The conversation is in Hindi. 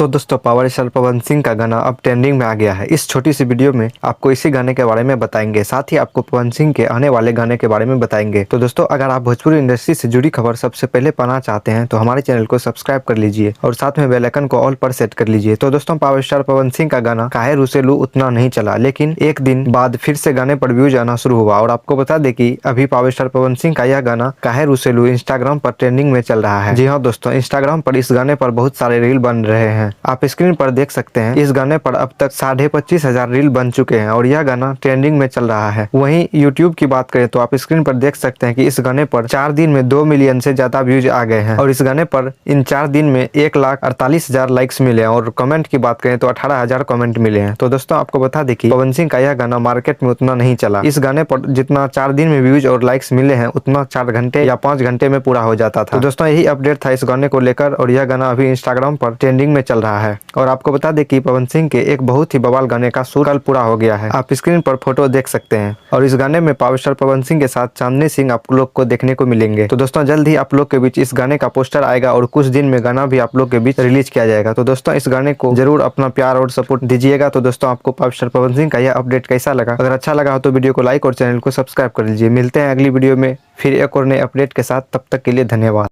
तो दोस्तों पावर स्टार पवन सिंह का गाना अब ट्रेंडिंग में आ गया है। इस छोटी सी वीडियो में आपको इसी गाने के बारे में बताएंगे, साथ ही आपको पवन सिंह के आने वाले गाने के बारे में बताएंगे। तो दोस्तों अगर आप भोजपुरी इंडस्ट्री से जुड़ी खबर सबसे पहले पाना चाहते हैं तो हमारे चैनल को सब्सक्राइब कर लीजिए और साथ में बेल आइकन को ऑल पर सेट कर लीजिए। तो दोस्तों पावर स्टार पवन सिंह का गाना काहे रुसेलू उतना नहीं चला, लेकिन एक दिन बाद फिर से गाने पर व्यूज आना शुरू हुआ। और आपको बता दें कि अभी पावर स्टार पवन सिंह का यह गाना काहे रुसेलू इंस्टाग्राम पर ट्रेंडिंग में चल रहा है। जी हाँ दोस्तों, इंस्टाग्राम पर इस गाने पर बहुत सारे रील बन रहे हैं। आप स्क्रीन पर देख सकते हैं इस गाने पर अब तक 25,500 रील बन चुके हैं और यह गाना ट्रेंडिंग में चल रहा है। वहीं यूट्यूब की बात करें तो आप स्क्रीन पर देख सकते हैं कि इस गाने पर 4 दिन में 2 मिलियन से ज्यादा व्यूज आ गए हैं और इस गाने पर इन 4 दिन में 1,48,000 लाइक्स मिले हैं और कमेंट की बात करें तो 18,000 कमेंट मिले हैं। तो दोस्तों आपको बता दें कि पवन सिंह का यह गाना मार्केट में उतना नहीं चला। इस गाने पर जितना 4 दिन में व्यूज और लाइक्स मिले हैं उतना 4 घंटे या 5 घंटे में पूरा हो जाता था। तो दोस्तों यही अपडेट था इस गाने को लेकर और यह गाना अभी इंस्टाग्राम पर ट्रेंडिंग में चल रहा है। और आपको बता दें कि पवन सिंह के एक बहुत ही बवाल गाने का शूट कल पूरा हो गया है। आप स्क्रीन पर फोटो देख सकते हैं और इस गाने में पावर स्टार पवन सिंह के साथ चांदनी सिंह आप लोग को देखने को मिलेंगे। तो दोस्तों जल्द ही आप लोग के बीच इस गाने का पोस्टर आएगा और कुछ दिन में गाना भी आप लोग के बीच रिलीज किया जाएगा। तो दोस्तों इस गाने को जरूर अपना प्यार और सपोर्ट दीजिएगा। तो दोस्तों आपको पावर स्टार पवन सिंह का यह अपडेट कैसा लगा? अगर अच्छा लगा हो तो वीडियो को लाइक और चैनल को सब्सक्राइब कर लीजिए। मिलते हैं अगली वीडियो में फिर एक और नए अपडेट के साथ। तब तक के लिए धन्यवाद।